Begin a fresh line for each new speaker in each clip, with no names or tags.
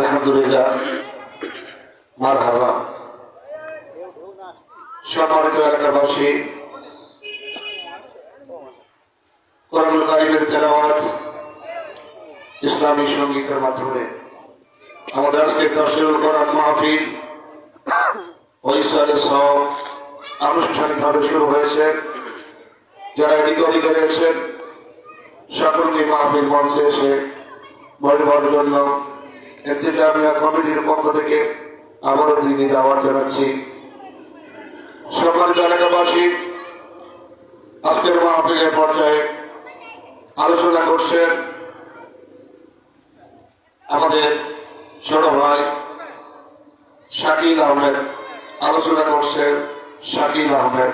আলহামদুলিল্লাহ, মারহাবা। সম্মানিত এলাকাবাসী, কোরআনুল কারীমের তেলাওয়াত ইসলামী সঙ্গীতের মাধ্যমে আমাদের আজকে তাফসীরুল কোরআন মাহফিল ও ইসলামের সওয়াব আনুষ্ঠানিকভাবে শুরু হয়েছে। যারা এদিকে ওদিকে রয়েছেন সকলকে মাহফিল মঞ্চে এসে বলবার জন্য ইন্তেজামিয়া কমিটির পক্ষ থেকে আবারও দিনই দাওয়াত জানাচ্ছি। সম্মানিত এলাকাবাসী, আজকের মাহফিলের পর্যায়ে আলোচনা করছেন আমাদের ছোট ভাই শাকিল আহমেদ। আলোচনা করছেন Shakil Ahmed.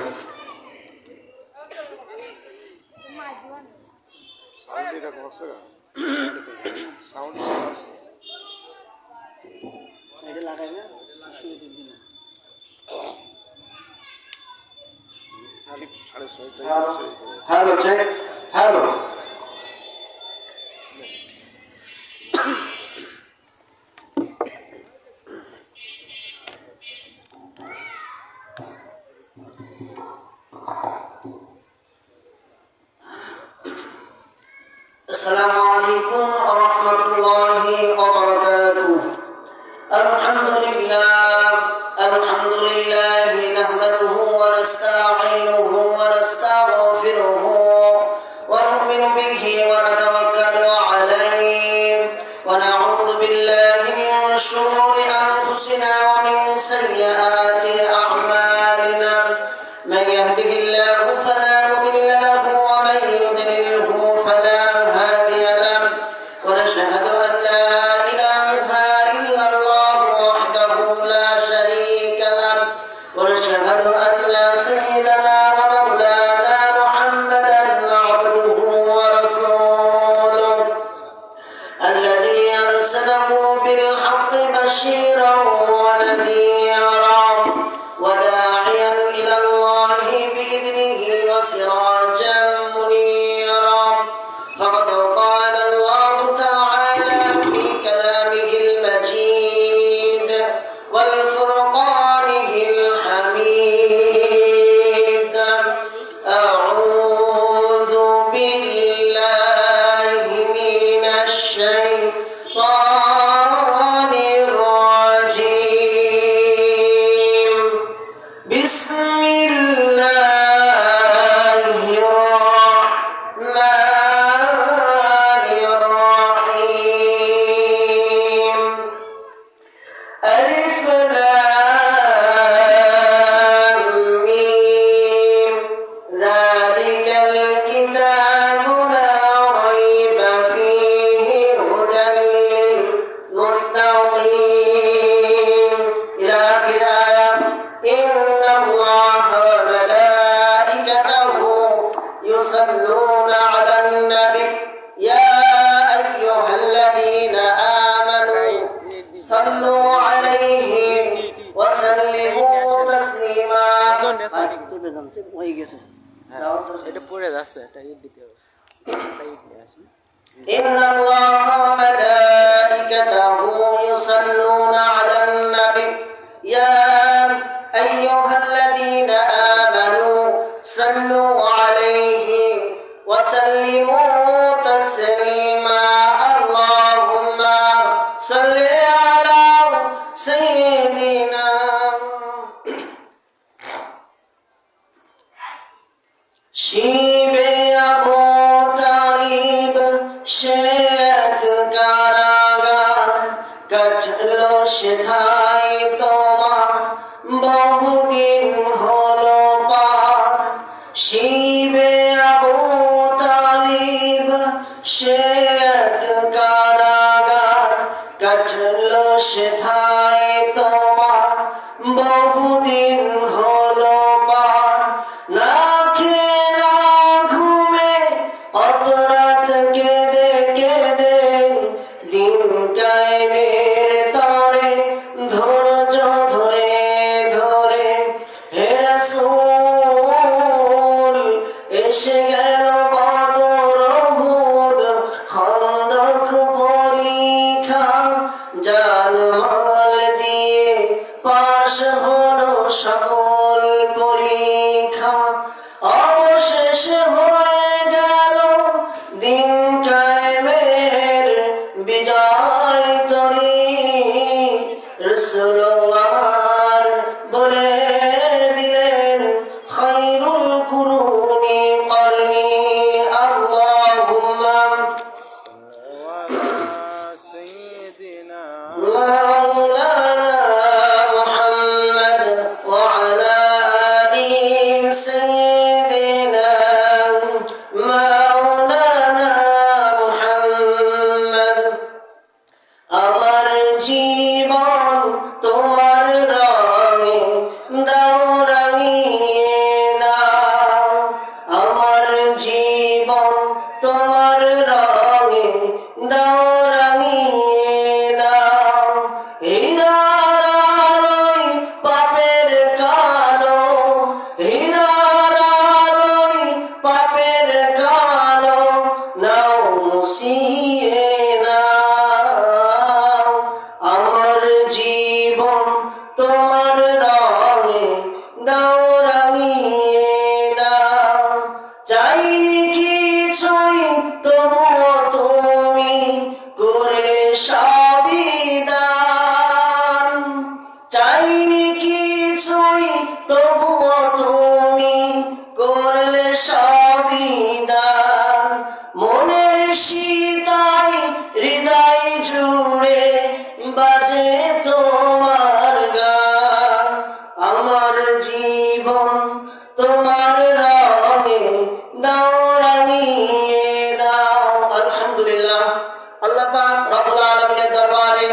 Hello check, hello.
السلام عليكم ورحمة الله وبركاته. الحمد لله نحمده ونستعينه ونستغفره ونؤمن به ونتوكل عليه ونعوذ بالله من شرور أنفسنا ومن سيئات أعمالنا. من يهده الله فلا مضل له ومن يضلله فلا هادي له. ونشهد أن لا إله إلا الله وحده لا شريك له. ونشهد أن سيدنا ومولانا محمدا عبده ورسوله الذي أرسله بالحق بشيرا ونذيرا وداعيا إلى الله بإذنه وسراجا منيرا. فقد قال الله تعالى في كلامه المجيد والفرقانه الحميد: أعوذ بالله من الشيطان الرجيم. بسم الله الرحمن الرحيم. ألف لام ميم. ذلك الكتاب لا ريب فيه هدى للمتقين. إلى آخر آية. إن الله وملائكته يصلون على النبي يا أيها الذين آمنوا صلوا عليه وسلموا تسليما.
এটা পড়ে যাচ্ছে, এটা ইট দিতে হবে।
إن الله وملائكته يصلون على النبي يا أيها الذين آمنوا صلوا عليه وسلموا تسليما. اللهم صل على سيدنا শিবে আবু তালিব শেত কারাগার কাটলো সেথায় তোমার বহুদিন হলো পার. শিবে আবু তালিব শেত কারাগার কাটলো সেথায় তোমার বহুদিন হলো পার. না খেয়ে না ঘুমে অত রাত কেঁদে কেঁদে দিন কায়েমের তরে ধৈর্য ধরে ধরে হে রাসূল এসে গেল বদর উহুদ খন্দক বেশি তাই হৃদয় জুড়ে বাজে তোমার গান। আমার জীবন তোমার রঙে দাও রাঙিয়ে দাও। আলহামদুলিল্লাহ, আল্লাহ পাক রব্বুল আলামিনের দরবারে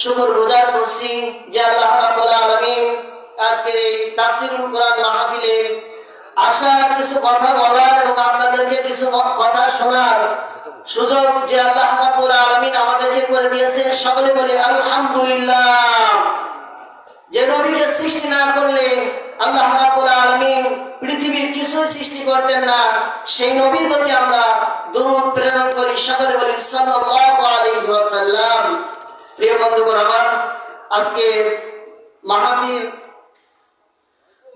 শুকর গুজার করছি যে আল্লাহ রাব্বুল আলামিন আজকের এই তাফসীরুল কোরআন মাহফিলে আসার, কিছু কথা বলার এবং আপনাদেরকে কিছু কথা শোনার সুযোগ যে আল্লাহ রাব্বুল আলামিন আমাদেরকে করে দিয়েছেন। সকলে বলি আলহামদুলিল্লাহ। যে নবীকে সৃষ্টি না করলে আল্লাহ রাব্বুল আলামিন পৃথিবীর কিছুই সৃষ্টি করতেন না, সেই নবীর প্রতি আমরা দরুদ প্রেরণ করি। সকলে বলি সাল্লাল্লাহু আলাইহি ওয়াসাল্লাম। প্রিয় বন্ধুগণ আমার, আজকে মাহফিল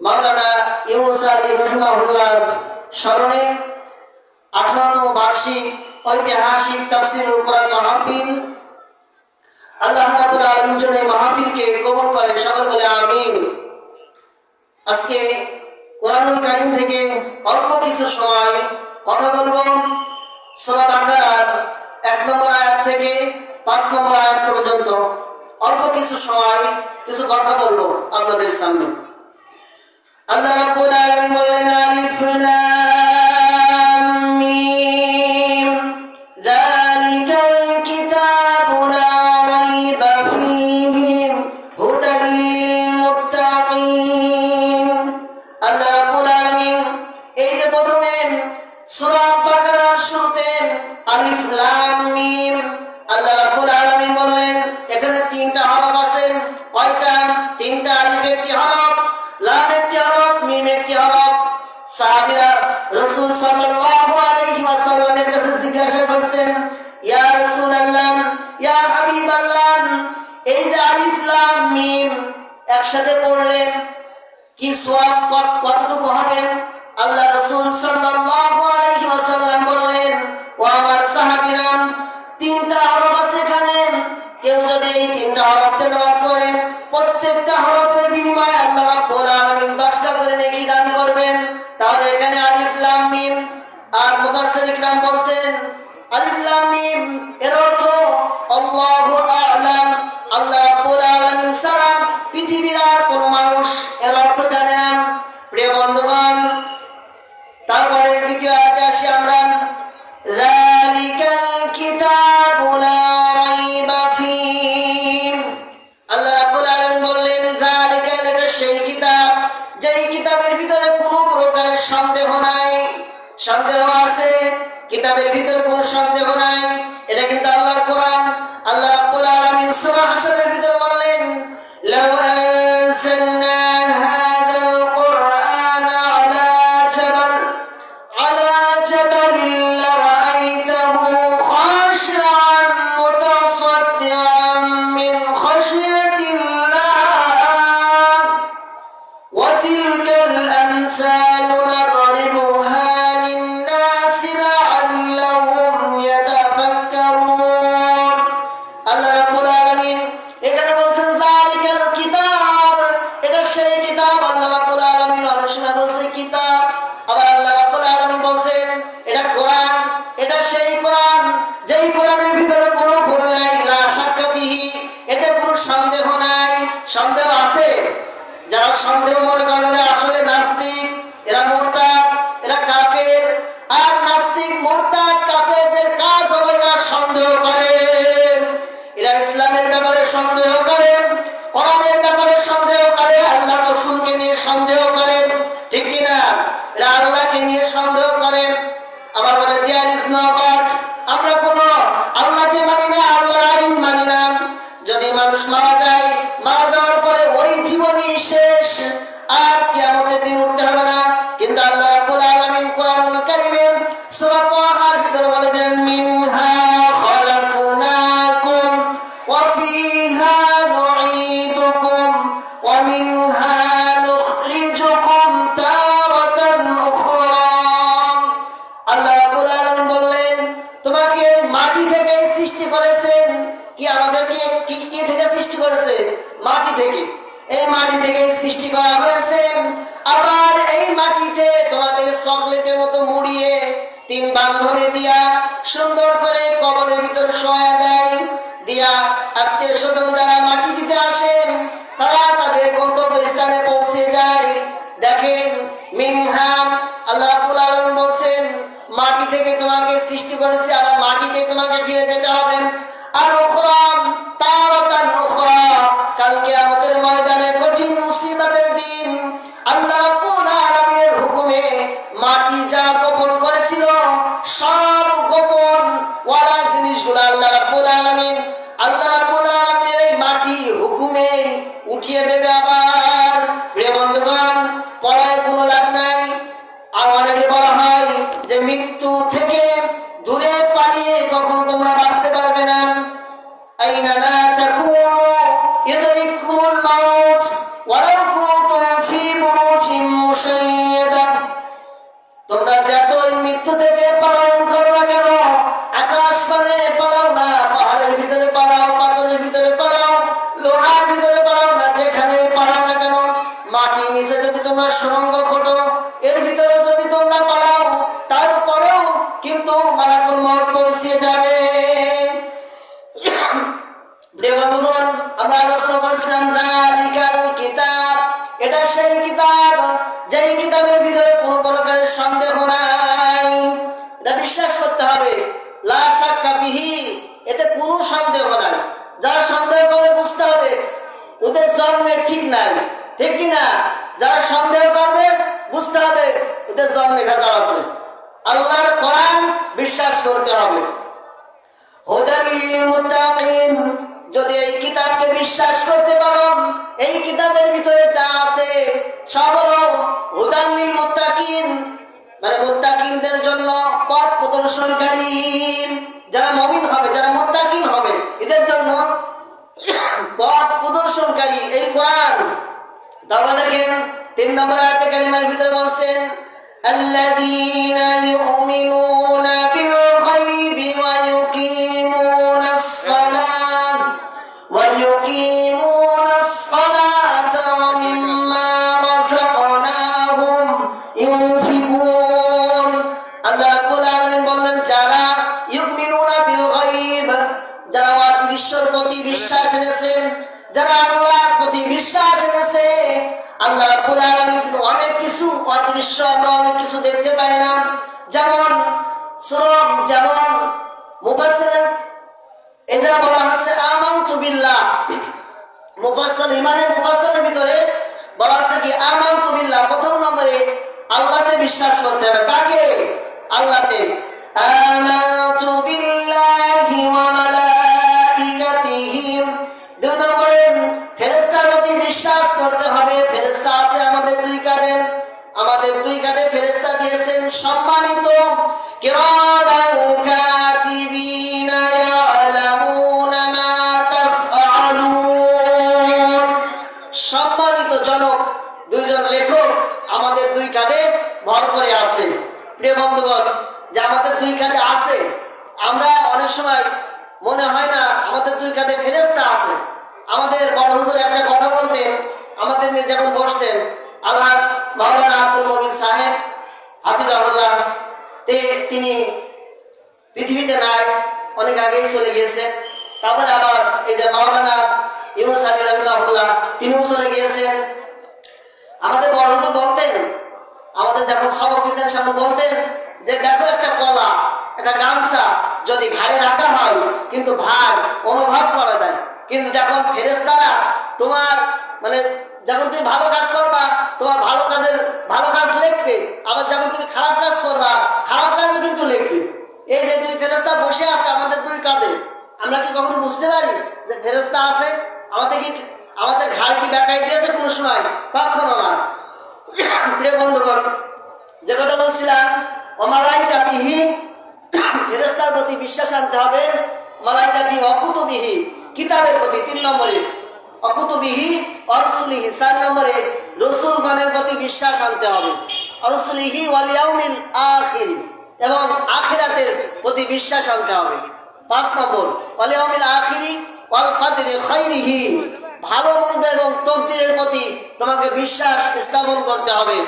মাওলানা ইউনূস আলী রাহিমাহুল্লাহর স্মরণে 18তম বার্ষিক ঐতিহাসিক তাফসীরুল কোরআন মাহফিল, আল্লাহ রাব্বুল আলামিন যেন এই মাহফিলকে কবুল করেন। সকলে বলে আমিন। আজকে কোরআনুল কারীম থেকে অল্প কিছু সময় কথা বলবো। সূরা বাকারার 1 নম্বর আয়াত থেকে 5 নম্বর আয়াত পর্যন্ত অল্প কিছু সময় কিছু কথা বলবো আপনাদের সামনে। আল্লাহ রাব্বুল আলামিন বলেন আলিফ লাম মিম যালিকাল কিতাবু লা রাইবা ফীহি হুদাল লিল মুত্তাকিন। আল্লাহ রাব্বুল আলামিন এই যে প্রথমে সূরা বাকারার শুরুতে আলিফ লাম মিম, আল্লাহ রাব্বুল আলামিন বলেন এখানে 3টা হরফ আছে। কয়টা? 3টা। আলিফ একটি হরফ, লাম একটি হরফ, মিম একটি হরফ। সাহাবীরা রাসূল সাল্লাল্লাহু আলাইহি ওয়াসাল্লামের কাছে জিজ্ঞাসা করছেন, ইয়া রাসূলুল্লাহ, ইয়া হাবিবাল্লাহ, এই যে আলিফ লাম মিম একসাথে পড়লেন কি সওয়াব কতটুকু হবে? আল্লাহ রাসূল সাল্লাল্লাহু আলাইহি ওয়াসাল্লাম বললেন, ও আমার সাহাবীরা, 3টা হরফ আছে এখানে। কেউ যদি এই 3টা হরফ তেলাওয়াত করে, প্রত্যেকটা হরফের বিনিময়ে আল্লাহ রাব্বুল আলামিন 10টা করে নেকি দান করবেন। তাহলে এখানে আলিফ লাম মিম, আর মুফাসসিরিন কিরাম বলছেন আলিফ লাম মিম এর অর্থ আল্লাহু আ'লাম, আল্লাহ রাব্বুল আলামিন ছাড়া পৃথিবীর আর কোনো মানুষ এর অর্থ জানে না। প্রিয় বন্ধুগণ, তারপরে দ্বিতীয় আয়াতে আসি আমরা। যালিকাল কিতাবু লা রাইবা ফীহি, আল্লাহ রাব্বুল আলামিন বললেন যালিকাল, এটা সেই কিতাব যেই কিতাবের ভিতরে কোনো প্রকারের সন্দেহ নাই। সন্দেহ আছে কিতাবের ভিতরে কোনো সন্দেহ নাই, এটা কিন্তু আল্লাহর কোরআন। আল্লাহ রাব্বুল আলামিন সূরা হাশরের ভিতরে বললেন লাউ আনজালনা হাযাল কুরআনা আলা জাবালিন লারাআইতাহু খাশি'আন মুতাসাদ্দি'আন মিন খাশিয়াতিল্লাহ ওয়া তিলকাল আমসালু নাদরিবুহা লিন-নাসি লা'আল্লাহুম ইয়াতাফাক্কারুন। আল্লাহ রাব্বুল আলামিন এখানে বলছেন যালিকাল কিতাব, এটা সেই কিতাব। আল্লাহ রাব্বুল আলামিন অনেক সময় বলছে কিতাব, আবার আল্লাহ রাব্বুল আলামিন বলছেন এটা কোরআন। এটা সেই কোরআন যেই কোরআনের ভিতরে কোনো ভুল নাই, লা শাক্কা ফিহি, এতে কোনো সন্দেহ নাই। সন্দেহ আছে, যারা সন্দেহ মনে করেন আসলে নাস্তিক, এরা মুরতাদ, এরা কাফের। আর নাস্তিক, মুরতাদ, কাফেরদের কাজ হবে না সন্দেহ করে। এরা ইসলামের ব্যাপারে সন্দেহ করে, কোরআনের ব্যাপারে সন্দেহ করে, আল্লাহ রাসূলকে নিয়ে সন্দেহ করে, ঠিক কি না? এরা আল্লাহকে নিয়ে সন্দেহ করে। আবার বলে দেয়ার ইজ নো গড, আমরা কোনো আল্লাহকে মানি না, আল্লাহর আইন মানি না। যদি মানুষ মারা যায়, মারা যাওয়ার পরে ওই জীবনই শেষ, আর কিয়ামতের দিন উঠতে হবে না। কিন্তু আল্লাহ রাব্বুল আলামিন কোরআনুল কারীমের সূরা তাহার ভিতরে বলে দেন মিনহা খালাকনাকুম ওয়া ফিহা নুঈদুকুম ওয়া মিনহা নুখরিজুকুম তারাতান উখরা। আল্লাহ রাব্বুল আলামিন বললেন তোমাকে মাটি থেকে সৃষ্টি করেছেন। কি আমাদেরকে কি থেকে সৃষ্টি করেছে? মাটি থেকে। এই মাটি থেকে সৃষ্টি করা হয়েছে। আবার এই মাটিতে তোমাদের চকলেটের মতো মুড়িয়ে তিন বান্ধনে দিয়া সুন্দর করে কবরের ভিতর শোয়া দেয়, দিয়া আত্মীয় স্বজন যারা মাটি দিতে আসেন তারা তাদের গন্তব্য স্থানে পৌঁছে যায়। দেখেন মিনহাম আল্লাহ রাব্বুল আলামিন বলেন মাটি থেকে তোমাকে সৃষ্টি করেছে, আবার মাটিতে তোমাকে ফিরে যেতে হবে। আর উখরা তারাতান উখরা, কাল কিয়ামতের ময়দানে কঠিন মুসিবতের দিন আল্লাহ রাব্বুল আলামিনের হুকুমে মাটি যা গোপন করেছিল সব গোপন ওয়ালা জিনিসগুলো আল্লাহ রাব্বুল আলামিনের এই মাটি হুকুমে উঠিয়ে দেবে। আবার প্রিয় বন্ধুগণ, পড়ায় কোনো লাভ নাই। আর অনেকে বলা হয় যে মৃত্যু থেকে দূরে পালিয়ে কখনো তোমরা বাঁচতে পারবে না। আইনামা তাকুনু ইদরিকুমুল মাউত ওয়ালাউ কুনতুম ফি বুরুজিন মুশাইয়াদা, তোমরা যতই মৃত্যু থেকে পলায়ন করো না কেন, আকাশ মানে পালাও না, পাহাড়ের ভিতরে পালাও, পাথরের ভিতরে পালাও, লোহার ভিতরে পালাও না, যেখানে পালাও না কেন, মাটির নিচে যদি তোমরা সুড়ঙ্গ খোঁটো, এর ভিতরে যদি তোমরা পালাও, তারপরেও কিন্তু মালাকুল মউত পৌঁছে যাবে। প্রিয় বন্ধুগণ, আমরা আলোচনা করেছিলাম যালিকাল কিতাব, এটা সেই কিতাব যেই কিতাবের ভিতরে কোনো প্রকারের সন্দেহ নাই। এটা বিশ্বাস করতে হবে, লা শাক্কা ফিহি, এতে কোনো সন্দেহ নাই। যারা সন্দেহ করে বুঝতে হবে ওদের জন্মের ঠিক নাই, ঠিক কি না? যারা সন্দেহ করবে বুঝতে হবে ওদের জন্মে ভেজাল আছে। আল্লাহর কোরআন বিশ্বাস করতে হবে। হুদাল লিল মুত্তাকিন, যদি এই কিতাবকে বিশ্বাস করতে পারো, এই কিতাবের ভিতরে যা আছে সব হলো হুদাল লিল মুত্তাকিন, মানে মুত্তাকিনদের জন্য পথ প্রদর্শনকারী। যারা মুমিন হবে, যারা মুত্তাকিন হবে, এদের জন্য পথ প্রদর্শনকারী এই কোরআন। তারপর দেখেন 3 নম্বর আয়াতে কারিমার ভিতরে বলছেন আল্লাযীনা ইউমিনুনা বিল গায়বি ওয়া ইউকিমুনাস সালাত ওয়া ইউকিমুনাস সালাতা ওয়া মিম্মা রাযাকনাহুম ইউনফিকুন। আল্লাহ রাব্বুল আলামিন বলেন যারা ইউমিনুনা বিল গায়ব, যারা অদৃশ্যের প্রতি বিশ্বাস এনেছেন, যারা আল্লাহর প্রতি বিশ্বাস এনেছে। আল্লাহ রাব্বুল আলামিন কিন্তু অনেক কিছু অদৃশ্য, আমরা অনেক কিছু দেখতে পাই না, যেমন যেমন মুফাসসির এজা বলা হচ্ছে আমানতু বিল্লাহ, মুফাসসির ইমানের মুফাসসিরের ভিতরে বলা হচ্ছে কি আমানতু বিল্লাহ, প্রথম নম্বরে আল্লাহতে বিশ্বাস করতে হবে। কাকে? আল্লাহতে। আমানতু বিল্লাহি ওয়া মালাইকাতিহি, 2 নম্বরে ফেরেশতার প্রতি বিশ্বাস করতে হবে। ফেরেশতা আছে আমাদের 2 কাঁধে, আমাদের 2 কাঁধে ফেরেশতা দিয়েছেন সম্মানিত কিরামান কাতিবিনা ইয়ালামুনা মা তাফআলুন, সম্মানিত জনক 2 জন লেখক আমাদের 2 কাঁধে ভর করে আছে। প্রিয় বন্ধুগণ, যে আমাদের 2 কাঁধে আছে, আমরা অনেক সময় মনে হয় না আমাদের 2 কাঁধে ফেরেশতা আছে। আমাদের বড় হুজুর একটা কথা বলতেন, আমাদের নিয়ে যখন বসতেন, আল্লাহ মাওলানা আব্দুল মুমিন সাহেব হাফিজাহুল্লাহ, তিনি পৃথিবীতে নাই, অনেক আগেই চলে গিয়েছেন। তারপরে আবার এই যে মাওলানা ইউনুস আলী রাহিমাহুল্লাহ, তিনিও চলে গিয়েছেন। আমাদের বড় হুজুর বলতেন, আমাদের যখন সবক দিতেন তখন বলতেন যে দেখো একটা কলা, একটা গামছা যদি ঘাড়ে রাখা হয় কিন্তু ভার অনুভব করা যায়, কিন্তু যখন ফেরেশতারা তোমার মানে যখন তুমি ভালো কাজ করবা তোমার ভালো কাজ লিখবে, আবার যখন তুমি খারাপ কাজ করবা খারাপ কাজও কিন্তু লিখবে। এই যে 2 ফেরেশতা বসে আছে আমাদের 2 কাঁধে, আমরা কি কখনো বুঝতে পারি যে ফেরেশতা আছে? আমাদের ঘাড় কি বেঁকাই দিয়েছে কোনো সময়? কখনো না। প্রিয় বন্ধুগণ, যে কথা বলছিলাম ও মালাইকাতিহি, ফেরেশতার প্রতি বিশ্বাস আনতে হবে। মালাইকাতি অকুতুবিহি, কিতাবের প্রতি 3 নম্বরে, অকুতুবিহি অরসুলিহি 4 নম্বরে রাসূলগণের প্রতি বিশ্বাস আনতে হবে। অরসুলিহি ওয়াল ইয়াউমিল আখির, এবং আখিরাতের প্রতি বিশ্বাস আনতে হবে। 5 নম্বর ওয়াল ইয়াউমিল আখিরি ওয়াল কদরি খাইরিহি, ভালো মন্দ এবং তকদিরের প্রতি তোমাকে বিশ্বাস স্থাপন করতে হবে।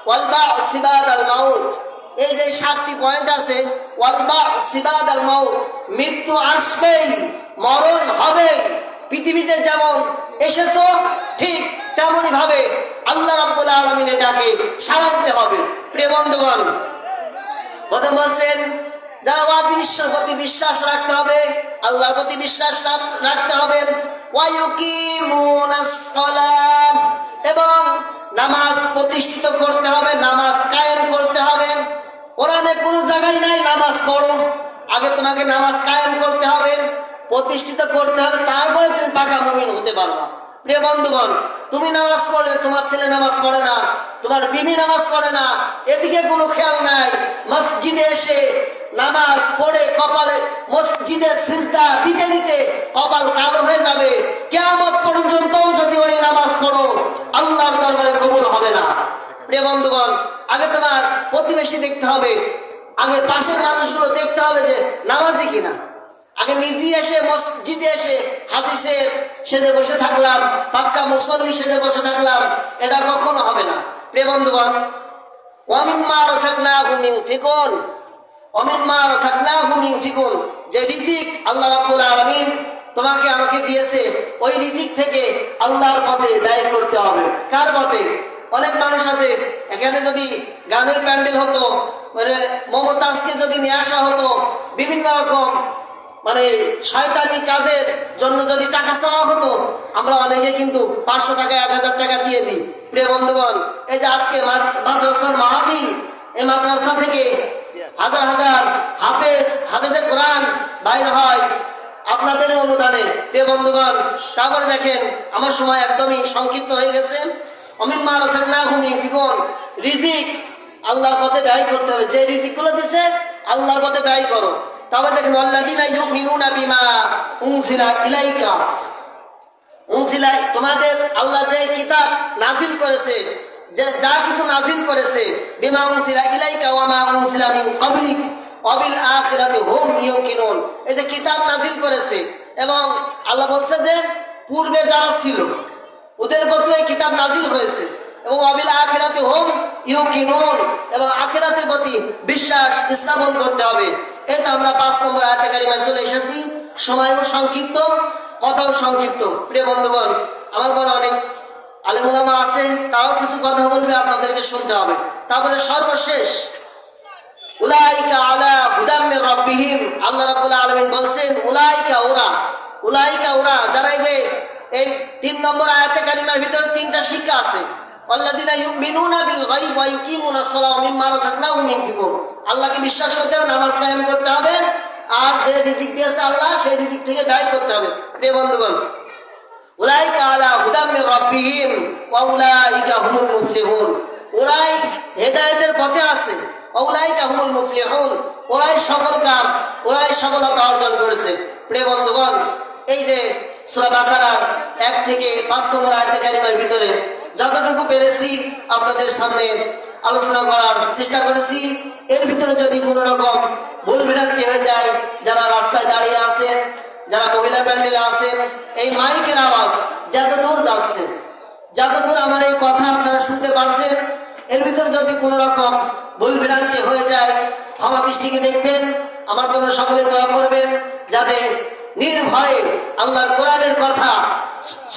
ওয়াল বা'সি বা'দাল মাউত, এই যে 7টি পয়েন্ট আছে, ওয়ালবা সিবাদ আল মাউত, মৃত্যু আসবেই, মরণ হবে। পৃথিবীতে যেমন এসেছো ঠিক তেমনই ভাবে আল্লাহ রাব্বুল আলামিনের ডাকে সাড়া দিতে হবে। প্রিয় বন্ধুগণ, প্রথম বলছেন যারা ওয়াহিদের প্রতি বিশ্বাস রাখতে হবে, আল্লাহর প্রতি বিশ্বাস রাখতে হবে, ওয়ায়ুকিমুনাস সালাত, এবং নামাজ প্রতিষ্ঠিত করতে হবে, নামাজ কায়েম করতে হবে। কোরআনে কোনো জায়গায় নাই নামাজ পড়ো, আগে তোমাকে নামাজ কায়েম করতে হবে, প্রতিষ্ঠিত করতে হবে, তারপরে তুমি পাকা মুমিন হতে পারবা। প্রিয় বন্ধুগণ, তুমি নামাজ পড়ে, তোমার ছেলে নামাজ পড়ে না, তোমার বিবি নামাজ পড়ে না, এদিকে কোনো খেয়াল নাই, মসজিদে এসে নামাজ পড়ে কপালে মসজিদের সিজদা দিতে দিতে কপাল কালো হয়ে যাবে, কিয়ামত পর্যন্ত যদি ওই নামাজ পড়ো আল্লাহর দরবারে কবুল হবে না। প্রিয় বন্ধুগণ, আগে তোমার প্রতিবেশী দেখতে হবে, আগে পাশের মানুষগুলো দেখতে হবে যে নামাজি কিনা। আগে নিজে এসে মসজিদে এসে হাজি সেজে বসে থাকলাম, পাক্কা মুসল্লি সেজে বসে থাকলাম, এটা কখনো হবে না। প্রিয় বন্ধুগণ, ওয়ামিম্মা রাযাকনাহুম ইউনফিকুন, ওয়ামিম্মা রাযাকনাহুম ইউনফিকুন, যে রিজিক আল্লাহ রাব্বুল আলামিন তোমাকে আমাকে দিয়েছে, ওই রিজিক থেকে আল্লাহর পথে ব্যয় করতে হবে। কার পথে? অনেক মানুষ আছে, এখানে যদি গানের প্যান্ডেল হতো, মানে মমতাজকে যদি নিয়ে আসা হতো, বিভিন্ন রকম মানে শয়তানি কাজের জন্য যদি টাকা চাওয়া হতো, আমরা অনেকে কিন্তু 500 টাকা 1000 টাকা দিয়ে দিই। প্রিয় বন্ধুগণ, এই যে আজকে মাদ্রাসার মাহফিল, এই মাদ্রাসা থেকে হাজার হাজার হাফেজে কোরআন বাইর হয় আপনাদের অনুদানে। প্রিয় বন্ধুগণ, তারপরে দেখেন আমার সময় একদমই সংক্ষিপ্ত হয়ে গেছে। ওয়ামিম্মা রাযাকনাহুম ইউনফিকুন, রিজিক আল্লাহর পথে ব্যয় করতে হবে, যে রিজিকগুলো দিয়েছে আল্লাহর পথে ব্যয় করো। তারপর দেখেন ওয়াল্লাযীনা ইউমিনুনা বিমা উনজিলা ইলাইকা, তোমাদের আল্লাহ যে কিতাব নাজিল করেছে, যে যা কিছু নাজিল করেছে, বিমা উনজিলা ইলাইকা ওয়া মা উনজিলা মিন ক্বাবলিক ওয়া বিল আখিরাতি হুম ইউকিনুন, এই যে কিতাব নাজিল করেছে, এবং আল্লাহ বলছে যে পূর্বে যারা ছিল ওদের প্রতি এই কিতাব নাজিল হয়েছে, এবং ওয়া বিল আখিরাতি হুম ইউকিনুন, এবং আখিরাতের প্রতি বিশ্বাস স্থাপন করতে হবে। এই তো আমরা 5 নম্বর আয়াতে কারিমায় চলে এসেছি। সময়ও সংক্ষিপ্ত, কথাও সংক্ষিপ্ত। প্রিয় বন্ধুগণ, আমার পরে অনেক আলেম ওলামা আছে, তারাও কিছু কথা বলবে, আপনাদেরকে শুনতে হবে। তারপরে সর্বশেষ, উলাইকা আলা হুদাম মির রাব্বিহিম, আল্লাহ রাব্বুল আলামিন বলছেন উলাইকা ওরা যারা এই 3 নম্বর আয়াতে কারিমার ভিতরে 3টা শিক্ষা আছে। আল্লাযীনা ইউমিনুনা বিল গায়ব ওয়া ইউকিমুনাস সালাত ওয়া মিম্মা রাযাকনাহুম ইউনফিকুন, আল্লাহকে বিশ্বাস করতে হবে, নামাজ কায়েম করতে হবে, আর যে রিজিক দিয়েছে আল্লাহ সেই রিজিক থেকে ব্যয় করতে হবে। প্রিয় বন্ধুগণ, উলাইকা আলা হুদাম মির রাব্বিহিম ওয়া উলাইকা হুমুল মুফলিহুন, ওরাই হেদায়েতের পথে আছে, ওয়া উলাইকা হুমুল মুফলিহুন, ওরাই সফলতা অর্জন করেছে। প্রিয় বন্ধুগণ, এই যে সূরা বাকারার 1 থেকে 5 নম্বর আয়াতে কারিমার ভিতরে যতটুকু পেরেছি আপনাদের সামনে আলোচনা করার চেষ্টা করেছি। এর ভিতরে যদি কোনো রকম ভুল ভ্রান্তি হয়ে যায়, যারা রাস্তায় দাঁড়িয়ে আছেন, যারা মহিলা প্যান্ডেলে আছেন, এই মাইকের আওয়াজ যত দূর যাচ্ছে, যতদূর আমার এই কথা আপনারা শুনতে পারছেন, এর ভিতরে যদি কোনো রকম ভুল ভ্রান্তি হয়ে যায় ক্ষমা দৃষ্টিকে দেখবেন, আমার জন্য সকলে দোয়া করবেন, যাতে নির্ভয়ে আল্লাহর কোরআনের কথা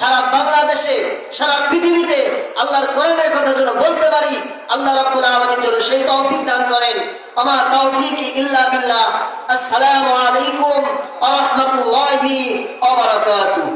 সারা বাংলাদেশে, সারা পৃথিবীতে আল্লাহর কোরআনের কথা যেন বলতে পারি। আল্লাহ রাব্বুল আলামিন যেন সেই তৌফিক দান করেন। আমা তৌফিক ইল্লা বিল্লাহ। আসসালামু আলাইকুম ওয়া রাহমাতুল্লাহি ওয়া বারাকাতুহু।